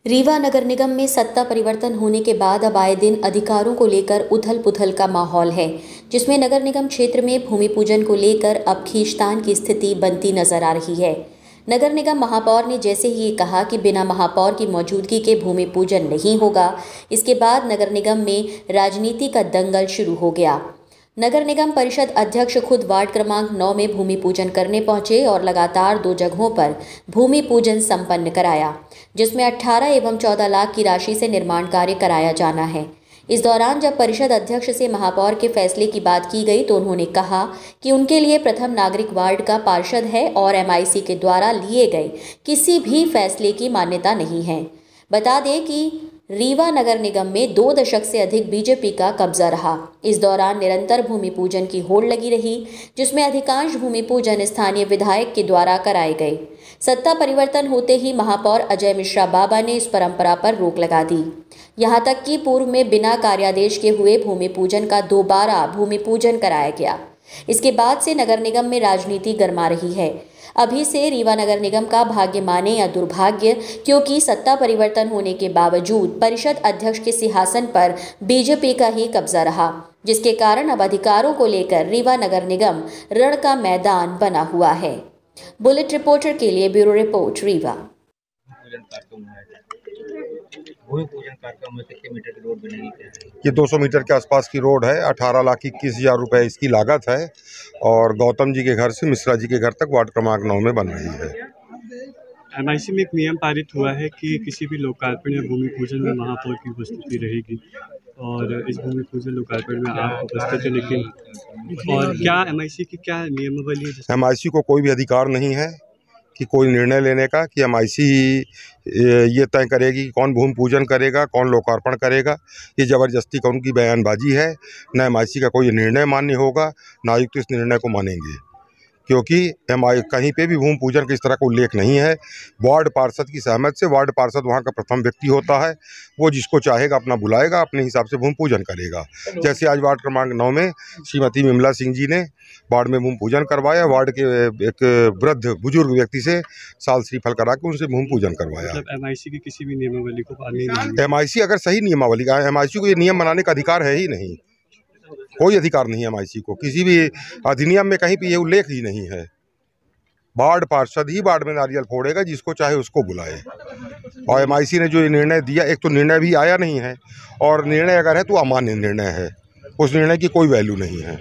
रीवा नगर निगम में सत्ता परिवर्तन होने के बाद अब आए दिन अधिकारों को लेकर उथल पुथल का माहौल है, जिसमें नगर निगम क्षेत्र में भूमि पूजन को लेकर अब खींचतान की स्थिति बनती नजर आ रही है। नगर निगम महापौर ने जैसे ही ये कहा कि बिना महापौर की मौजूदगी के भूमि पूजन नहीं होगा, इसके बाद नगर निगम में राजनीति का दंगल शुरू हो गया। नगर निगम परिषद अध्यक्ष खुद वार्ड क्रमांक 9 में भूमि पूजन करने पहुंचे और लगातार 2 जगहों पर भूमि पूजन संपन्न कराया, जिसमें 18 एवं 14 लाख की राशि से निर्माण कार्य कराया जाना है। इस दौरान जब परिषद अध्यक्ष से महापौर के फैसले की बात की गई तो उन्होंने कहा कि उनके लिए प्रथम नागरिक वार्ड का पार्षद है और MIC के द्वारा लिए गए किसी भी फैसले की मान्यता नहीं है। बता दें कि रीवा नगर निगम में 2 दशक से अधिक बीजेपी का कब्जा रहा। इस दौरान निरंतर भूमि पूजन की होड़ लगी रही, जिसमें अधिकांश भूमि पूजन स्थानीय विधायक के द्वारा कराए गए। सत्ता परिवर्तन होते ही महापौर अजय मिश्रा बाबा ने इस परंपरा पर रोक लगा दी। यहां तक कि पूर्व में बिना कार्यादेश के हुए भूमि पूजन का दोबारा भूमि पूजन कराया गया। इसके बाद से नगर निगम में राजनीति गरमा रही है। अभी से रीवा नगर निगम का भाग्य माने या दुर्भाग्य, क्योंकि सत्ता परिवर्तन होने के बावजूद परिषद अध्यक्ष के सिंहासन पर बीजेपी का ही कब्जा रहा, जिसके कारण अब अधिकारों को लेकर रीवा नगर निगम रण का मैदान बना हुआ है। बुलेट रिपोर्टर के लिए ब्यूरो रिपोर्ट रीवा। भूमि पूजन कार्यक्रम में कितने मीटर की रोड बनेगी? ये 200 मीटर के आसपास की रोड है। 18,21,000 रुपए इसकी लागत है और गौतम जी के घर से मिश्रा जी के घर तक वार्ड क्रमांक 9 में बन रही है। MIC में एक नियम पारित हुआ है कि किसी भी लोकार्पण या भूमि पूजन में महापौर की उपस्थिति रहेगी और इस भूमि पूजन लोकार्पण में आप उपस्थित हैं, लेकिन और क्या MIC की क्या नियमावली है? MIC को कोई भी अधिकार नहीं है कि कोई निर्णय लेने का कि MIC ये तय करेगी कि कौन भूमि पूजन करेगा, कौन लोकार्पण करेगा। ये ज़बरदस्ती का उनकी बयानबाजी है। न MIC का कोई निर्णय मान्य होगा, न आयुक्त इस निर्णय को मानेंगे, क्योंकि कहीं पे भी भूमि पूजन के इस तरह का उल्लेख नहीं है। वार्ड पार्षद की सहमति से वार्ड पार्षद वहाँ का प्रथम व्यक्ति होता है। वो जिसको चाहेगा अपना बुलाएगा, अपने हिसाब से भूमि पूजन करेगा। जैसे आज वार्ड क्रमांक 9 में श्रीमती विमला सिंह जी ने वार्ड में भूमि पूजन करवाया। वार्ड के एक वृद्ध बुजुर्ग व्यक्ति से साल श्रीफल करा के उनसे भूमि पूजन करवाया। मतलब MIC की किसी भी नियमावली को पालना नहीं? MIC अगर सही नियमावली का, MIC को ये नियम बनाने का अधिकार है ही नहीं। कोई अधिकार नहीं है MIC को, किसी भी अधिनियम में कहीं पे ये उल्लेख ही नहीं है। वार्ड पार्षद ही वार्ड में नारियल फोड़ेगा, जिसको चाहे उसको बुलाए। और MIC ने जो ये निर्णय दिया, एक तो निर्णय भी आया नहीं है और निर्णय अगर है तो अमान्य निर्णय है। उस निर्णय की कोई वैल्यू नहीं है।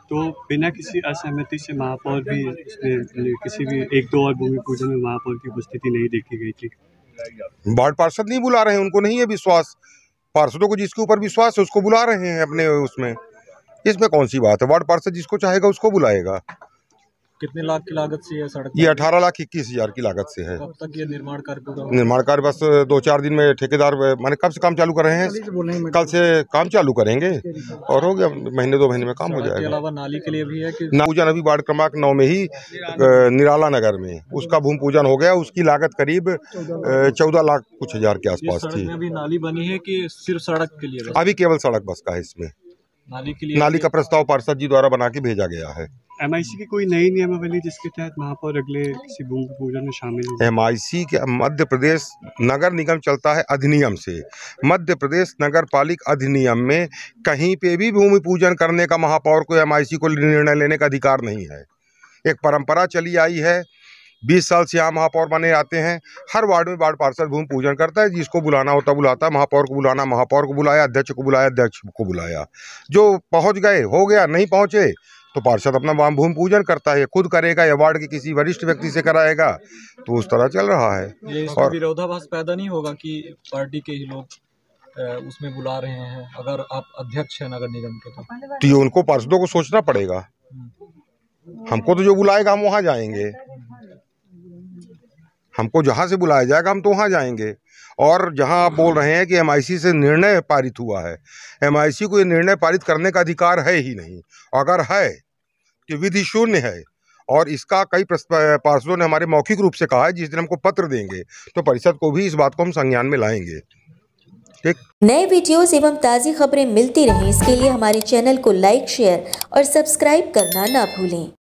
तो बिना किसी असहमति से महापौर भी इसमें किसी भी 1-2 और भूमि पूजन में महापौर की उपस्थिति नहीं देखी गई थी। वार्ड पार्षद नहीं बुला रहे हैं, उनको नहीं है विश्वास। पार्षदों को जिसके ऊपर विश्वास है उसको बुला रहे हैं अपने उसमें। इसमें कौन सी बात है? वार्ड पार्षद जिसको चाहेगा उसको बुलाएगा। कितने लाख की लागत से है सड़क? ये 18,21,000 की लागत से है। कब तक ये निर्माण कार्य पूरा होगा? निर्माण कार्य बस 2-4 दिन में ठेकेदार माने कब से काम चालू कर रहे हैं? कल से काम चालू करेंगे और हो गया, महीने 2 महीने में काम हो जाएगा। इसके अलावा नाली के लिए भी है कि पूजन अभी वार्ड क्रमांक 9 में ही निराला नगर में उसका भूमि पूजन हो गया। उसकी लागत करीब 14 लाख कुछ हजार के आसपास थी। अभी नाली बनी है कि सिर्फ सड़क के लिए? अभी केवल सड़क बस का है। इसमें नाली के लिए नाली का प्रस्ताव पार्षद जी द्वारा बना के भेजा गया है। MIC की कोई नई नियमावली जिसके तहत महापौर अगले किसी भूमि पूजन में शामिल हो? MIC के मध्य प्रदेश नगर निगम चलता है अधिनियम से। मध्य प्रदेश नगर पालिक अधिनियम में कहीं पे भी भूमि पूजन करने का महापौर को MIC को निर्णय लेने का अधिकार नहीं है। एक परंपरा चली आई है, 20 साल से यहाँ महापौर बने आते हैं। हर वार्ड में वार्ड पार्षद भूमि पूजन करता है, जिसको बुलाना होता बुलाता है। महापौर को बुलाना महापौर को बुलाया, अध्यक्ष को बुलाया अध्यक्ष को बुलाया। जो पहुँच गए हो गया, नहीं पहुँचे तो पार्षद अपना भूमि पूजन करता है, खुद करेगा या वार्ड के किसी वरिष्ठ व्यक्ति से कराएगा। तो उस तरह चल रहा है। और विरोधाभास पैदा नहीं होगा कि पार्टी के ही लोग उसमें बुला रहे हैं अगर आप अध्यक्ष हैं नगर निगम के? तो ये उनको पार्षदों को सोचना पड़ेगा। हमको तो जो बुलाएगा हम वहाँ जाएंगे, हमको जहाँ से बुलाया जाएगा हम तो वहाँ जाएंगे। और जहाँ आप बोल रहे हैं कि MIC से निर्णय पारित हुआ है, MIC को ये निर्णय पारित करने का अधिकार है ही नहीं। अगर है कि विधि शून्य है और इसका कई पार्षदों ने हमारे मौखिक रूप से कहा है। जिस दिन हमको पत्र देंगे तो परिषद को भी इस बात को हम संज्ञान में लाएंगे। ठीक। नए वीडियोस एवं ताज़ी खबरें मिलती रहें, इसके लिए हमारे चैनल को लाइक, शेयर और सब्सक्राइब करना ना भूलें।